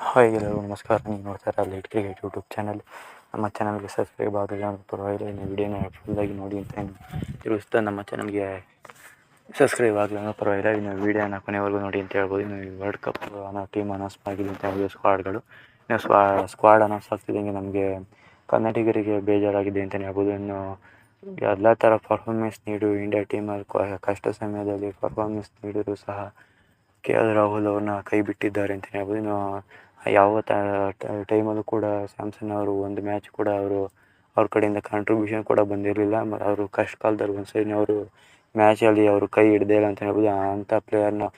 Hi ಎಲ್ಲರಿಗೂ ನಮಸ್ಕಾರ. ನೀವು ನೋಡ್ತಾ ಲೈಟ್ ಕ್ರಿಕೆಟ್ ಯೂಟ್ಯೂಬ್ ಚಾನಲ್. ನಮ್ಮ ಚಾನಲ್ಗೆ ಸಬ್ಸ್ಕ್ರೈಬ್ ಆಗಿಲ್ಲ ಅಂತ ಪರವಾಗಿಲ್ಲ, ಇನ್ನು ವೀಡಿಯೋನ ಫುಲ್ಲಾಗಿ ನೋಡಿ ಅಂತ ತಿಳಿಸ್ತಾ, ನಮ್ಮ ಚಾನಲ್ಗೆ ಸಬ್ಸ್ಕ್ರೈಬ್ ಆಗಲಿ ಅನ್ನೋ ಪರವಾಗಿಲ್ಲ, ಇನ್ನು ವೀಡಿಯೋನ ಕೊನೆವರೆಗೂ ನೋಡಿ ಅಂತ ಹೇಳ್ಬೋದು. ಇನ್ನು ವರ್ಲ್ಡ್ ಕಪ್ ಅನ್ನೋ ಟೀಮ್ ಅನೌನ್ಸ್ ಆಗಿದೆ ಅಂತ ಹೇಳ್ಬೋದು. ಸ್ಕ್ವಾಡ್ಗಳು ಇನ್ನು ಸ್ಕ್ವಾಡ್ ಅನೌನ್ಸ್ ಆಗ್ತಿದ್ದಂಗೆ ನಮಗೆ ಕನ್ನಡಿಗರಿಗೆ ಬೇಜಾರಾಗಿದೆ ಅಂತಲೇ ಹೇಳ್ಬೋದು. ಇನ್ನು ಎಲ್ಲ ಥರ ಪರ್ಫಾರ್ಮೆನ್ಸ್ ನೀಡು ಇಂಡಿಯಾ ಟೀಮಲ್ಲಿ ಕಷ್ಟ ಸಮಯದಲ್ಲಿ ಪರ್ಫಾರ್ಮೆನ್ಸ್ ನೀಡಿದ್ರು ಸಹ KL ರಾಹುಲ್ ಅವ್ರನ್ನ ಕೈ ಬಿಟ್ಟಿದ್ದಾರೆ ಅಂತಲೇ ಹೇಳ್ಬೋದು. ಇನ್ನು ಯಾವ ಟೈಮಲ್ಲೂ ಕೂಡ ಸ್ಯಾಮ್ಸನ್ ಅವರು ಒಂದು ಮ್ಯಾಚ್ ಕೂಡ ಅವ್ರ ಕಡೆಯಿಂದ ಕಾಂಟ್ರಿಬ್ಯೂಷನ್ ಕೂಡ ಬಂದಿರಲಿಲ್ಲ. ಅವರು ಕಷ್ಟ ಕಾಲದಲ್ಲಿ ಒಂದು ಸೈಡ್ ಅವರು ಮ್ಯಾಚಲ್ಲಿ ಅವರು ಕೈ ಹಿಡ್ದೇ ಇಲ್ಲ ಅಂತ ಹೇಳ್ಬೋದು. ಅಂಥ ಪ್ಲೇಯರ್ನ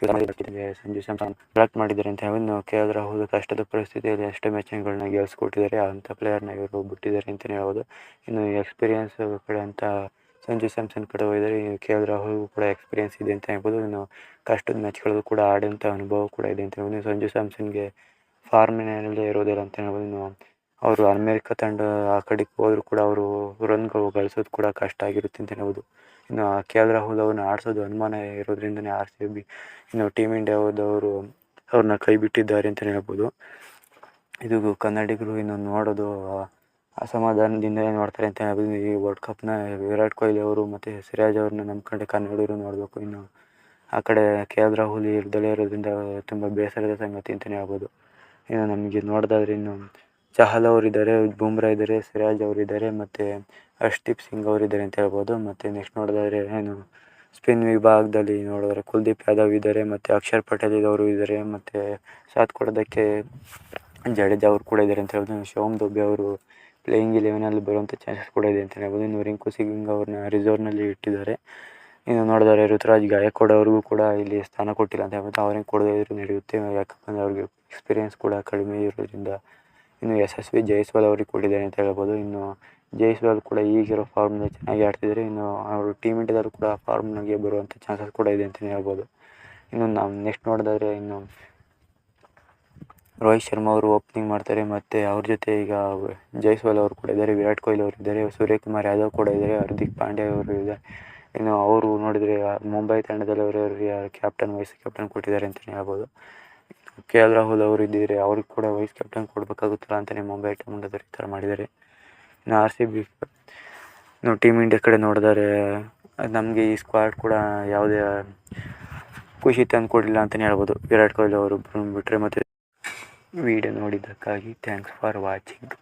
ಸಂಜು ಸ್ಯಾಮ್ಸನ್ ಸೆಲೆಕ್ಟ್ ಮಾಡಿದ್ದಾರೆ ಅಂತ ಹೇಳ್ಬೋದು. KL ರಾಹುಲ್ ಕಷ್ಟದ ಪರಿಸ್ಥಿತಿಯಲ್ಲಿ ಅಷ್ಟೇ ಮ್ಯಾಚ್ಗಳನ್ನ ಗೆಲ್ಲಿಸ್ಕೊಟ್ಟಿದ್ದಾರೆ. ಅಂಥ ಪ್ಲೇಯರ್ನ ಇವರು ಬಿಟ್ಟಿದ್ದಾರೆ ಅಂತಲೇ ಹೇಳ್ಬೋದು. ಇನ್ನು ಎಕ್ಸ್ಪೀರಿಯನ್ಸ್ ಕಡೆ ಅಂತ ಸಂಜು ಸ್ಯಾಮ್ಸನ್ ಕಡೆ ಹೋಗಿದ್ದಾರೆ. KL ರಾಹುಲ್ ಕೂಡ ಎಕ್ಸ್ಪೀರಿಯನ್ಸ್ ಇದೆ ಅಂತ ಹೇಳ್ಬೋದು. ಇನ್ನು ಕಷ್ಟದ ಮ್ಯಾಚ್ಗಳಲ್ಲೂ ಕೂಡ ಆಡೋಂಥ ಅನುಭವ ಕೂಡ ಇದೆ ಅಂತ ಹೇಳ್ಬೋದು. ಸಂಜು ಸ್ಯಾಮ್ಸನ್ಗೆ ಫಾರ್ಮಿನಲ್ಲೇ ಇರೋದಿಲ್ಲ ಅಂತ ಹೇಳ್ಬೋದು. ಇನ್ನು ಅವರು ಅಮೇರಿಕ ತಂಡ ಆ ಕಡೆಗೆ ಹೋದರೂ ಕೂಡ ಅವರು ರನ್ಗಳು ಗಳಿಸೋದು ಕೂಡ ಕಷ್ಟ ಆಗಿರುತ್ತೆ ಅಂತ ಹೇಳ್ಬೋದು. ಇನ್ನು KL ರಾಹುಲ್ ಅವ್ರನ್ನ ಆಡಿಸೋದು ಅನುಮಾನ ಇರೋದ್ರಿಂದನೇ RCB ಇನ್ನು ಟೀಮ್ ಇಂಡಿಯಾದವರು ಅವ್ರನ್ನ ಕೈ ಬಿಟ್ಟಿದ್ದಾರೆ ಅಂತಲೇ ಹೇಳ್ಬೋದು. ಇದು ಕನ್ನಡಿಗರು ಇನ್ನು ನೋಡೋದು ಅಸಮಾಧಾನದಿಂದಲೇ ನೋಡ್ತಾರೆ ಅಂತ ಹೇಳ್ಬೋದು. ಈ ವರ್ಲ್ಡ್ ಕಪ್ನ ವಿರಾಟ್ ಕೊಹ್ಲಿ ಅವರು ಮತ್ತು ಸಿರಾಜ್ ಅವ್ರನ್ನ ನಮ್ಮ ಕಡೆ ಕನ್ನಡಿಗರು ನೋಡಬೇಕು. ಇನ್ನು ಆ ಕಡೆ KL ರಾಹುಲ್ ಇರ್ದಲೇ ಇರೋದ್ರಿಂದ ತುಂಬ ಬೇಸರದ ಸಂಗತಿ ಅಂತಲೇ ಹೇಳ್ಬೋದು. ಇನ್ನು ನಮಗೆ ನೋಡೋದಾದ್ರೆ ಇನ್ನು ಚಹಲ್ ಅವರಿದ್ದಾರೆ, ಬುಮ್ರಾ ಇದ್ದಾರೆ, ಸಿರಾಜ್ ಅವರಿದ್ದಾರೆ ಮತ್ತು ಹರ್ಷ್ದೀಪ್ ಸಿಂಗ್ ಅವರಿದ್ದಾರೆ ಅಂತ ಹೇಳ್ಬೋದು. ಮತ್ತು ನೆಕ್ಸ್ಟ್ ನೋಡೋದಾದ್ರೆ ಏನು ಸ್ಪಿನ್ ವಿಭಾಗದಲ್ಲಿ ನೋಡಿದ್ರೆ ಕುಲ್ದೀಪ್ ಯಾದವ್ ಇದ್ದಾರೆ ಮತ್ತು ಅಕ್ಷರ್ ಪಟೇಲ್ ಅವರು ಇದ್ದಾರೆ ಮತ್ತು ಸಾಥ್ ಕೊಡೋದಕ್ಕೆ ಜಡೇಜಾ ಅವರು ಕೂಡ ಇದ್ದಾರೆ ಅಂತ ಹೇಳ್ಬೋದು. ಶಿವಮ್ ದುಬೆ ಅವರು ಪ್ಲೇಯಿಂಗ್ 11ಅಲ್ಲಿ ಬರುವಂಥ ಚಾನ್ಸಸ್ ಕೂಡ ಇದೆ ಅಂತ ಹೇಳ್ಬೋದು. ಇನ್ನು ರಿಂಕು ಸಿಂಗ್ ಅವ್ರನ್ನ ರಿಸರ್ವ್ನಲ್ಲಿ ಇಟ್ಟಿದ್ದಾರೆ. ಇನ್ನು ನೋಡಿದರೆ ಋತುರಾಜ್ ಗಾಯಕ್ವಾಡ್ ಅವ್ರಿಗೂ ಕೂಡ ಇಲ್ಲಿ ಸ್ಥಾನ ಕೊಟ್ಟಿಲ್ಲ ಅಂತ ಹೇಳ್ಬೋದು. ಅವ್ರಿಗೆ ಕೊಡದೇ ಇದ್ರೂ ನಡೆಯುತ್ತೆ, ಯಾಕಂದರೆ ಅವ್ರಿಗೆ ಎಕ್ಸ್ಪೀರಿಯೆನ್ಸ್ ಕೂಡ ಕಡಿಮೆ ಇರೋದ್ರಿಂದ. ಇನ್ನು SSV ಜೈಸ್ವಾಲ್ ಅವ್ರಿಗೆ ಕೊಟ್ಟಿದ್ದಾರೆ ಅಂತ ಹೇಳ್ಬೋದು. ಇನ್ನು ಜೈಸ್ವಾಲ್ ಕೂಡ ಈಗಿರೋ ಫಾರ್ಮ್ನಲ್ಲಿ ಚೆನ್ನಾಗಿ ಆಡ್ತಿದ್ದಾರೆ. ಇನ್ನು ಅವರು ಟೀಮ್ ಇಂಡಿಯಾದಲ್ಲೂ ಕೂಡ ಫಾರ್ಮ್ನಾಗೆ ಬರುವಂಥ ಚಾನ್ಸಸ್ ಕೂಡ ಇದೆ ಅಂತಲೇ ಹೇಳ್ಬೋದು. ಇನ್ನು ನಾವು ನೆಕ್ಸ್ಟ್ ನೋಡಿದ್ರೆ ಇನ್ನು ರೋಹಿತ್ ಶರ್ಮಾ ಅವರು ಓಪನಿಂಗ್ ಮಾಡ್ತಾರೆ ಮತ್ತು ಅವ್ರ ಜೊತೆ ಈಗ ಜೈಸ್ವಾಲ್ ಅವರು ಕೂಡ ಇದ್ದಾರೆ, ವಿರಾಟ್ ಕೊಹ್ಲಿ ಅವರು ಇದ್ದಾರೆ, ಸೂರ್ಯಕುಮಾರ್ ಯಾದವ್ ಕೂಡ ಇದ್ದಾರೆ, ಹಾರ್ದಿಕ್ ಪಾಂಡ್ಯ ಅವರು ಇದ್ದಾರೆ. ಇನ್ನು ಅವರು ನೋಡಿದರೆ ಮುಂಬೈ ತಂಡದಲ್ಲಿ ಅವರಿಗೆ ಕ್ಯಾಪ್ಟನ್ ವೈಸ್ ಕ್ಯಾಪ್ಟನ್ ಕೊಟ್ಟಿದ್ದಾರೆ ಅಂತಲೇ ಹೇಳ್ಬೋದು. KL ರಾಹುಲ್ ಅವರು ಇದ್ದಿದ್ದಾರೆ, ಅವ್ರಿಗೆ ಕೂಡ ವೈಸ್ ಕ್ಯಾಪ್ಟನ್ ಕೊಡಬೇಕಾಗುತ್ತಲ್ಲ ಅಂತಲೇ ಮುಂಬೈ ತಂಡದವರು ಈ ಥರ ಮಾಡಿದ್ದಾರೆ. ಇನ್ನು RCB ಇನ್ನು ಟೀಮ್ ಇಂಡಿಯಾ ಕಡೆ ನೋಡಿದರೆ ನಮಗೆ ಈ ಸ್ಕ್ವಾಡ್ ಕೂಡ ಯಾವುದೇ ಖುಷಿ ತಂದು ಕೊಡಲಿಲ್ಲ ಅಂತಲೇ ಹೇಳ್ಬೋದು. ವಿರಾಟ್ ಕೊಹ್ಲಿ ಅವರು ಬಿಟ್ಟರೆ. ಮತ್ತು ವಿಡಿಯೋ ನೋಡಿದ್ದಕ್ಕಾಗಿ ಥ್ಯಾಂಕ್ಸ್ ಫಾರ್ ವಾಚಿಂಗ್.